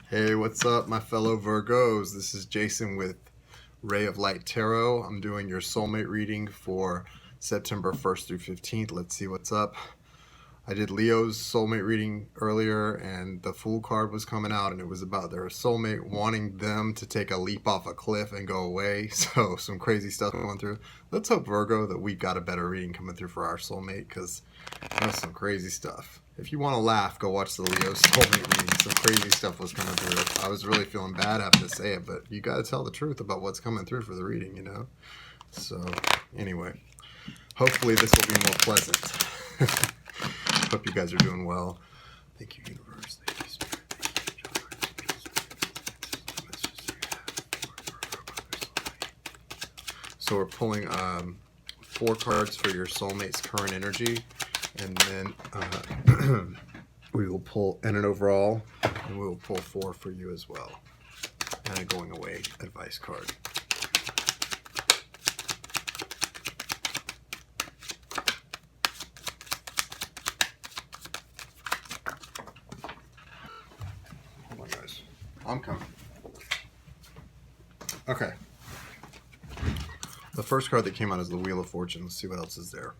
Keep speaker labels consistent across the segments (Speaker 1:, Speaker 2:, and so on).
Speaker 1: Hey, what's up, my fellow Virgos? This is Jason with Ray of Light Tarot. I'm doing your soulmate reading for September 1st through 15th. Let's see what's up. I did Leo's soulmate reading earlier, and the Fool card was coming out, and it was about their soulmate wanting them to take a leap off a cliff and go away. So, some crazy stuff going through. Let's hope, Virgo, that we got a better reading coming through for our soulmate, because that's some crazy stuff. If you want to laugh, go watch the Leo soulmate reading. Some crazy stuff was coming through. I was really feeling bad having to say it, but you got to tell the truth about what's coming through for the reading, you know? So, anyway, hopefully this will be more pleasant. Hope you guys are doing well. Thank you, universe. Thank you, spirit. So we're pulling 4 cards for your soulmate's current energy, and then we will pull and an overall, and we will pull 4 for you as well, and a going away advice card. Hold on, guys. I'm coming. Okay. The first card that came out is the Wheel of Fortune. Let's see what else is there.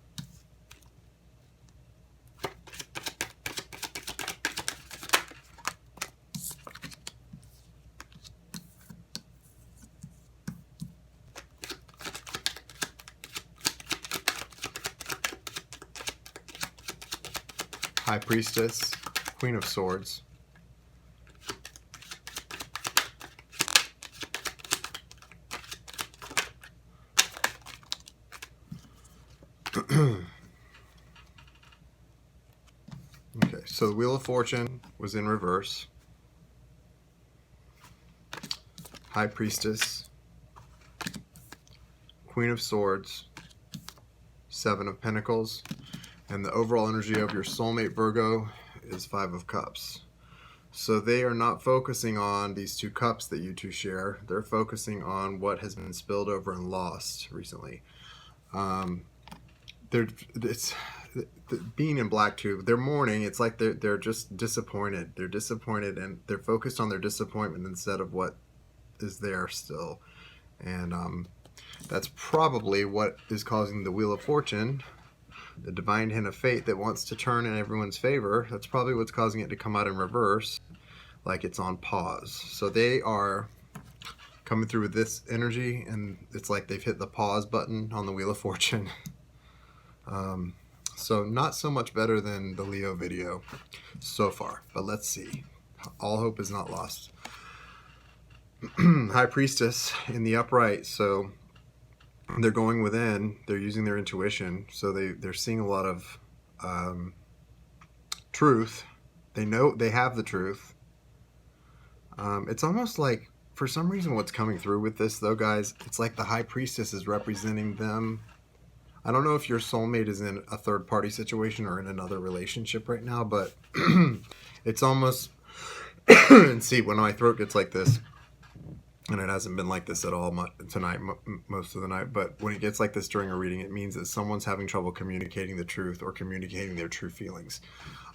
Speaker 1: High Priestess, Queen of Swords, okay, so the Wheel of Fortune was in reverse. High Priestess, Queen of Swords, 7 of Pentacles, and the overall energy of your soulmate, Virgo, is 5 of Cups. So they are not focusing on these 2 cups that you two share. They're focusing on what has been spilled over and lost recently. Being in black too, they're mourning. It's like they're just disappointed. They're disappointed, and they're focused on their disappointment instead of what is there still. And that's probably what is causing the Wheel of Fortune, the divine hand of fate that wants to turn in everyone's favor. That's probably what's causing it to come out in reverse, like it's on pause. So they are coming through with this energy, and it's like they've hit the pause button on the Wheel of Fortune. So not so much better than the Leo video so far, but let's see. All hope is not lost. High Priestess in the upright, so they're going within, they're using their intuition, so they're seeing a lot of truth. They know they have the truth. It's almost like, for some reason, what's coming through with this, though, guys, it's like the High Priestess is representing them. I don't know if your soulmate is in a third-party situation or in another relationship right now, but it's almost... and see, when my throat gets like this, and it hasn't been like this at all tonight, most of the night, but when it gets like this during a reading, it means that someone's having trouble communicating the truth or communicating their true feelings.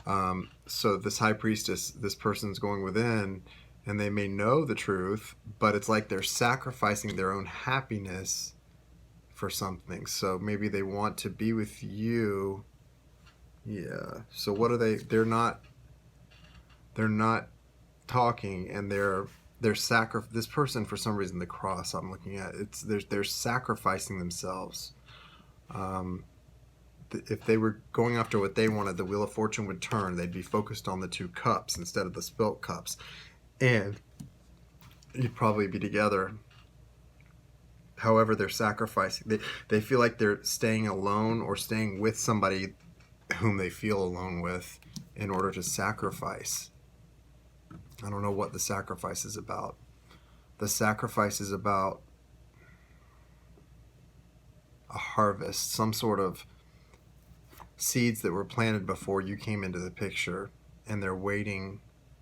Speaker 1: So this High Priestess, this person's going within, and they may know the truth, but it's like they're sacrificing their own happiness for something. So maybe they want to be with you. Yeah. So what are they? They're not talking, and this person, for some reason, the cross I'm looking at, they're sacrificing themselves. If they were going after what they wanted, the Wheel of Fortune would turn. They'd be focused on the 2 cups instead of the spilt cups, and you'd probably be together. However, they're sacrificing. They feel like they're staying alone or staying with somebody whom they feel alone with in order to sacrifice. I don't know what the sacrifice is about. The sacrifice is about a harvest, some sort of seeds that were planted before you came into the picture, and they're waiting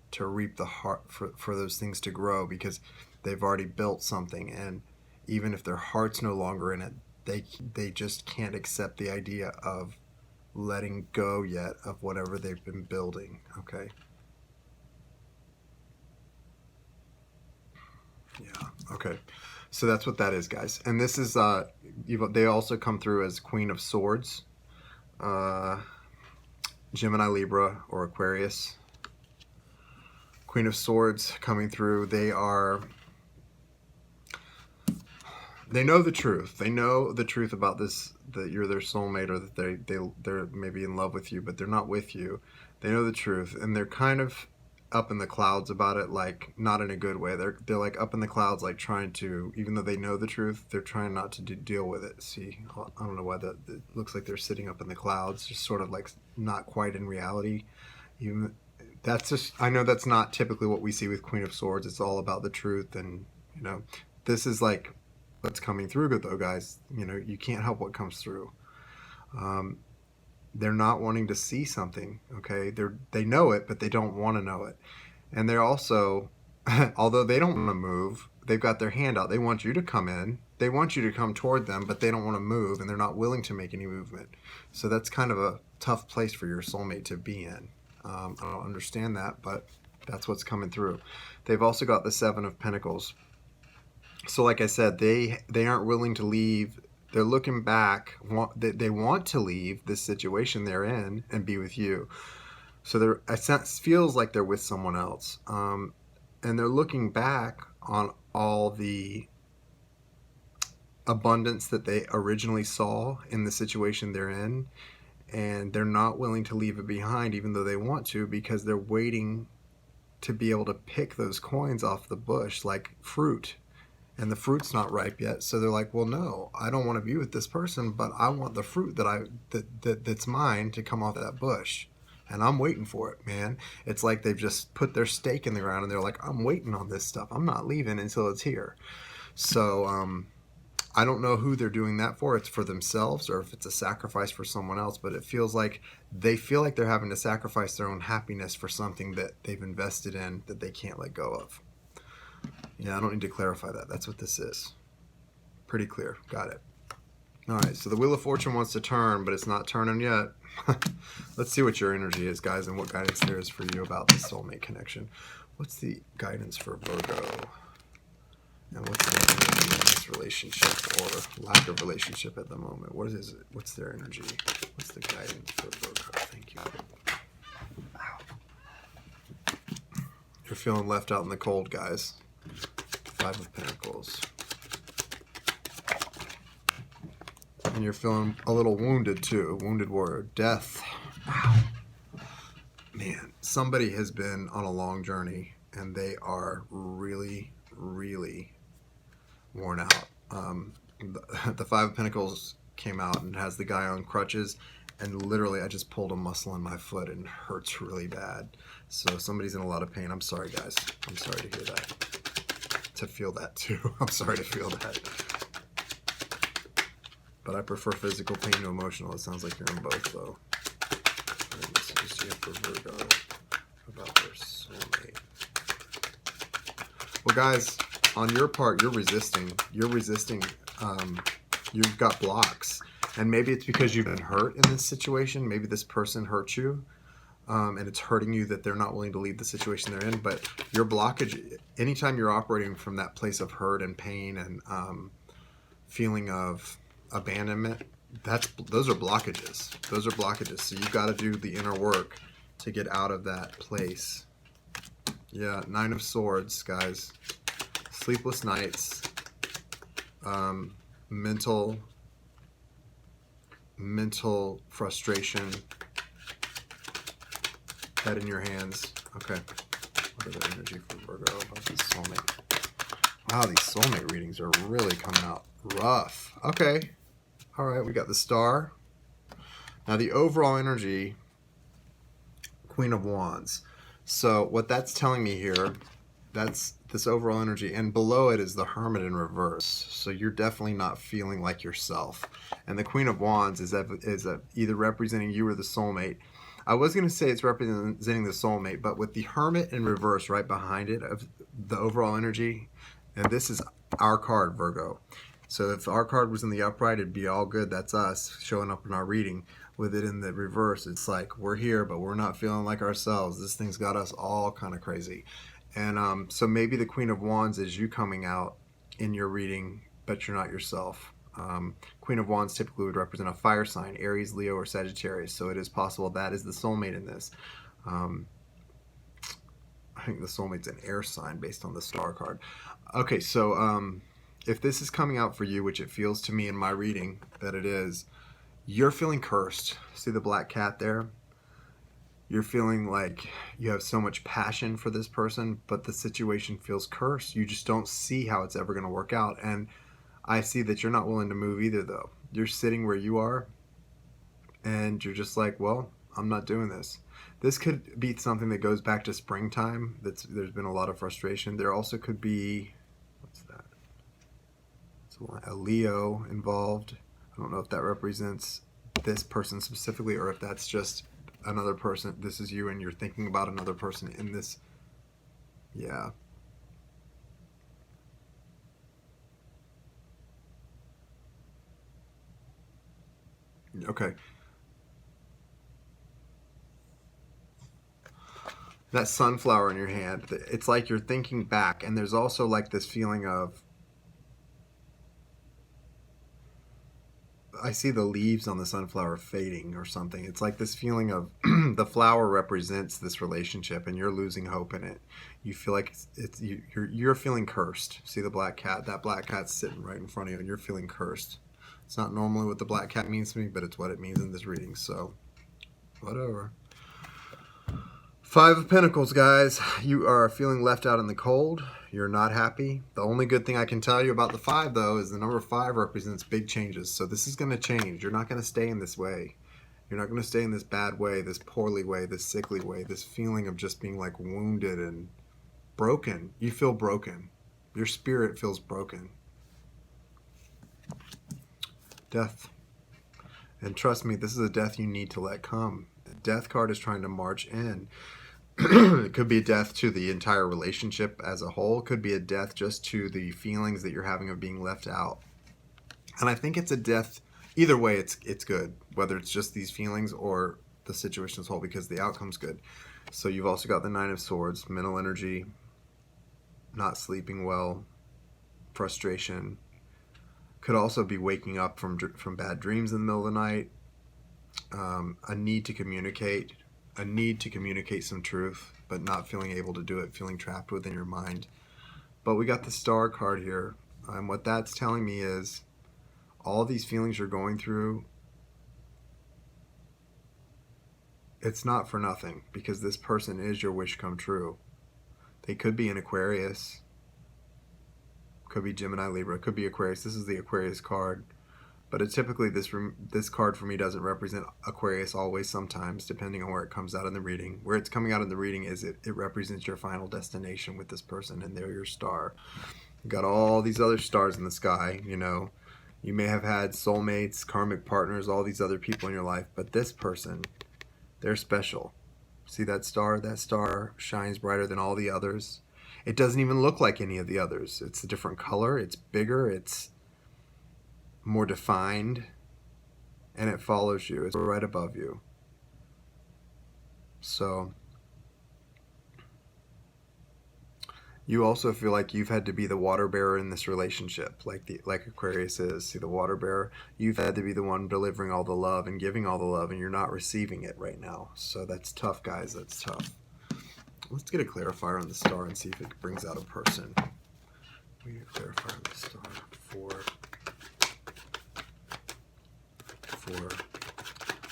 Speaker 1: to reap the heart for those things to grow, because they've already built something, and even if their heart's no longer in it, they just can't accept the idea of letting go yet of whatever they've been building. Okay. Okay. So that's what that is, guys. And this is, they also come through as Queen of Swords, uh, Gemini, Libra, or Aquarius. Queen of Swords coming through. They know the truth. They know the truth about this, that you're their soulmate, or that they're maybe in love with you, but they're not with you. They know the truth, and they're kind of up in the clouds about it, like not in a good way. They're like up in the clouds, like trying to, even though they know the truth, they're trying not to deal with it. See, I don't know why that it looks like they're sitting up in the clouds, just sort of like not quite in reality. Even that's just, I know that's not typically what we see with Queen of Swords. It's all about the truth, and this is like what's coming through, though, guys. You can't help what comes through. They're not wanting to see something, okay? They know it, but they don't want to know it. And they're also, although they don't want to move, they've got their hand out. They want you to come in. They want you to come toward them, but they don't want to move, and they're not willing to make any movement. So that's kind of a tough place for your soulmate to be in. I don't understand that, but that's what's coming through. They've also got the Seven of Pentacles. So like I said, they aren't willing to leave. They're looking back. They want to leave this situation they're in and be with you. So it feels like they're with someone else. And they're looking back on all the abundance that they originally saw in the situation they're in. And they're not willing to leave it behind, even though they want to, because they're waiting to be able to pick those coins off the bush like fruit. And the fruit's not ripe yet, so they're like, well, no, I don't want to be with this person, but I want the fruit that's mine to come off that bush, and I'm waiting for it, man. It's like they've just put their stake in the ground, and they're like, I'm waiting on this stuff. I'm not leaving until it's here. So I don't know who they're doing that for. It's for themselves, or if it's a sacrifice for someone else, but it feels like they feel like they're having to sacrifice their own happiness for something that they've invested in that they can't let go of. Yeah, I don't need to clarify that. That's what this is. Pretty clear. Got it. All right, so the Wheel of Fortune wants to turn, but it's not turning yet. Let's see what your energy is, guys, and what guidance there is for you about this soulmate connection. What's the guidance for Virgo? And what's their energy in this relationship or lack of relationship at the moment? What is it? What's their energy? What's the guidance for Virgo? Thank you. Wow. You're feeling left out in the cold, guys. Five of Pentacles. And you're feeling a little wounded too. Wounded warrior. Death. Wow. Man, somebody has been on a long journey and they are really, really worn out. The Five of Pentacles came out and has the guy on crutches, and literally I just pulled a muscle in my foot and it hurts really bad. So somebody's in a lot of pain. I'm sorry, guys. I'm sorry to hear that. To feel that too. I'm sorry to feel that. But I prefer physical pain to emotional. It sounds like you're in both, though. Let's just see for Virgo about their soulmate. Well, guys, on your part, you're resisting. You're resisting. You've got blocks. And maybe it's because you've been hurt in this situation. Maybe this person hurt you. And it's hurting you that they're not willing to leave the situation they're in. But your blockage, anytime you're operating from that place of hurt and pain and feeling of abandonment, those are blockages. Those are blockages. So you've got to do the inner work to get out of that place. Yeah, Nine of Swords, guys. Sleepless nights. Mental frustration. Head in your hands. Okay. What are the energy for Virgo about this soulmate? Wow, these soulmate readings are really coming out rough. Okay. All right, we got the Star. Now the overall energy, Queen of Wands. So what that's telling me here, that's this overall energy, and below it is the Hermit in reverse. So you're definitely not feeling like yourself. And the Queen of Wands is either representing you or the soulmate. I was going to say it's representing the soulmate, but with the Hermit in reverse right behind it of the overall energy, and this is our card, Virgo. So if our card was in the upright, it'd be all good. That's us showing up in our reading. With it in the reverse, it's like we're here, but we're not feeling like ourselves. This thing's got us all kind of crazy. And so maybe the Queen of Wands is you coming out in your reading, but you're not yourself. Queen of Wands typically would represent a fire sign, Aries, Leo, or Sagittarius. So it is possible that is the soulmate in this. I think the soulmate's an air sign based on the star card. Okay, so if this is coming out for you, which it feels to me in my reading that it is, you're feeling cursed. See the black cat there? You're feeling like you have so much passion for this person, but the situation feels cursed. You just don't see how it's ever going to work out. And I see that you're not willing to move either, though. You're sitting where you are, and you're just like, well, I'm not doing this. This could be something that goes back to springtime. There's been a lot of frustration. There also could be, what's that? It's a Leo involved. I don't know if that represents this person specifically or if that's just another person. This is you and you're thinking about another person in this. Yeah. Okay. That sunflower in your hand, it's like you're thinking back, and there's also like this feeling of, I see the leaves on the sunflower fading or something. It's like this feeling of the flower represents this relationship and you're losing hope in it. You feel like you're feeling cursed. See the black cat? That black cat's sitting right in front of you and you're feeling cursed. It's not normally what the black cat means to me, but it's what it means in this reading. So, whatever. Five of Pentacles, guys. You are feeling left out in the cold. You're not happy. The only good thing I can tell you about the 5, though, is the number 5 represents big changes. So this is going to change. You're not going to stay in this way. You're not going to stay in this bad way, this poorly way, this sickly way, this feeling of just being like wounded and broken. You feel broken. Your spirit feels broken. Death. And trust me, this is a death you need to let come. The Death card is trying to march in. It could be a death to the entire relationship as a whole. It could be a death just to the feelings that you're having of being left out. And I think it's a death. Either way, it's good, whether it's just these feelings or the situation as a whole, because the outcome's good. So you've also got the 9 of Swords, mental energy, not sleeping well, frustration. Could also be waking up from bad dreams in the middle of the night. A need to communicate some truth, but not feeling able to do it, feeling trapped within your mind. But we got the Star card here. And what that's telling me is all these feelings you're going through, it's not for nothing, because this person is your wish come true. They could be an Aquarius, could be Gemini, Libra, could be Aquarius. This is the Aquarius card. But it typically, this card for me doesn't represent Aquarius always, sometimes, depending on where it comes out in the reading. Where it's coming out in the reading is it represents your final destination with this person, and they're your star. You've got all these other stars in the sky, you know. You may have had soulmates, karmic partners, all these other people in your life, but this person, they're special. See that star? That star shines brighter than all the others. It doesn't even look like any of the others. It's a different color, it's bigger, it's more defined, and it follows you. It's right above you. So you also feel like you've had to be the water bearer in this relationship, like Aquarius is. See the water bearer? You've had to be the one delivering all the love and giving all the love, and you're not receiving it right now. So that's tough, guys. That's tough. Let's get a clarifier on the star and see if it brings out a person. We get a clarifier on the star for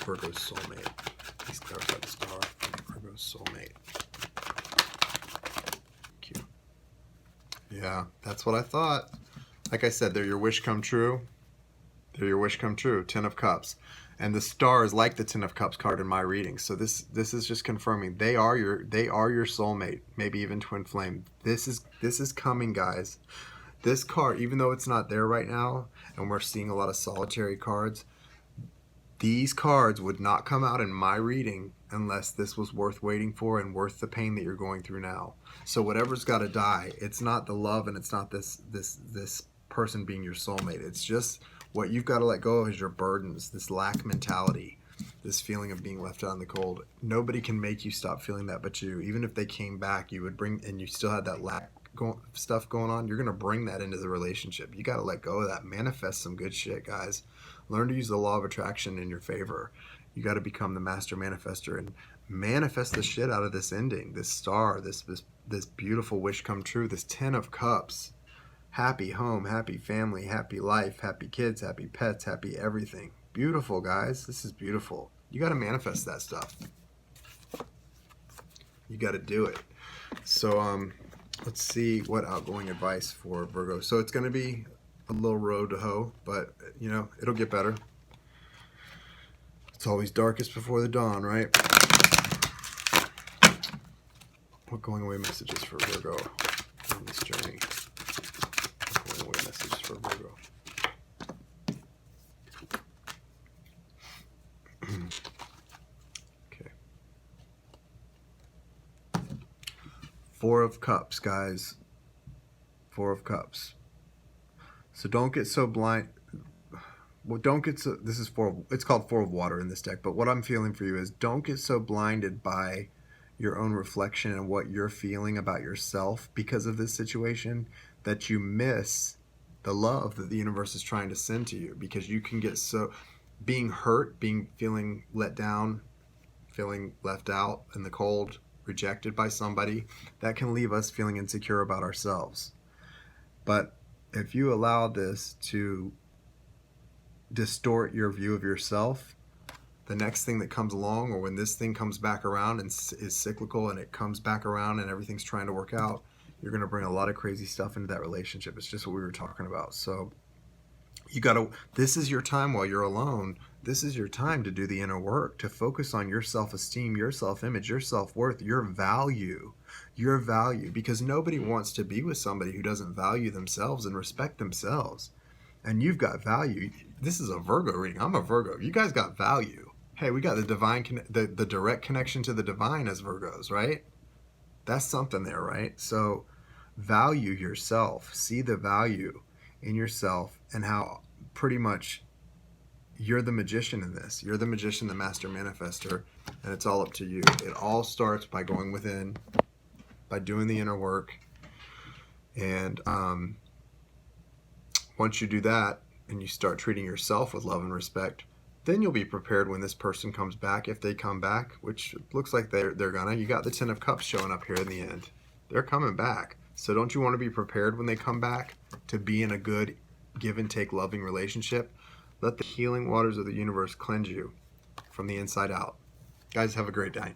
Speaker 1: Virgo's soulmate. Please clarify the star for Virgo's soulmate. Thank you. Yeah, that's what I thought. Like I said, they're your wish come true. They're your wish come true. 10 of Cups. And the star is like the 10 of Cups card in my reading. So this is just confirming they are your soulmate, maybe even twin flame. This is coming, guys. This card, even though it's not there right now, and we're seeing a lot of solitary cards, these cards would not come out in my reading unless this was worth waiting for and worth the pain that you're going through now. So whatever's got to die, it's not the love and it's not this person being your soulmate. It's just what you've got to let go of is your burdens, this lack mentality, this feeling of being left out in the cold. Nobody can make you stop feeling that but you. Even if they came back, you would bring, and you still had that lack stuff going on, you're going to bring that into the relationship. You got to let go of that. Manifest some good shit, guys. Learn to use the law of attraction in your favor. You got to become the master manifester and manifest the shit out of this ending, this star, this beautiful wish come true, this 10 of cups. Happy home, happy family, happy life, happy kids, happy pets, happy everything. Beautiful, guys. This is beautiful. You got to manifest that stuff. You got to do it. So let's see what outgoing advice for Virgo. So it's going to be a little road to hoe, but you know, it'll get better. It's always darkest before the dawn, right? What going away messages for Virgo on this journey? What going away messages for Virgo? Okay. 4 of Cups, guys. 4 of Cups. So don't get so blind. Well, don't get so. This is it's called 4 of Water in this deck. But what I'm feeling for you is don't get so blinded by your own reflection and what you're feeling about yourself because of this situation that you miss the love that the universe is trying to send to you, because you can get so being hurt, feeling let down, feeling left out in the cold, rejected by somebody, that can leave us feeling insecure about ourselves. But if you allow this to distort your view of yourself, the next thing that comes along, or when this thing comes back around and is cyclical and it comes back around and everything's trying to work out, you're going to bring a lot of crazy stuff into that relationship. It's just what we were talking about. So you got to, this is your time while you're alone. This is your time to do the inner work, to focus on your self-esteem, your self-image, your self-worth, your value, because nobody wants to be with somebody who doesn't value themselves and respect themselves. And you've got value. This is a Virgo reading. I'm a Virgo. You guys got value. Hey, we got the divine, the direct connection to the divine as Virgos, right? That's something there, right? So value yourself. See the value in yourself and how pretty much you're the magician in this. You're the magician, the master manifester, and it's all up to you. It all starts by going within, by doing the inner work. And once you do that and you start treating yourself with love and respect, then you'll be prepared when this person comes back, if they come back, which looks like they're gonna. You got the 10 of Cups showing up here in the end. They're coming back. So don't you want to be prepared when they come back to be in a good give and take loving relationship? Let the healing waters of the universe cleanse you from the inside out. Guys, have a great day.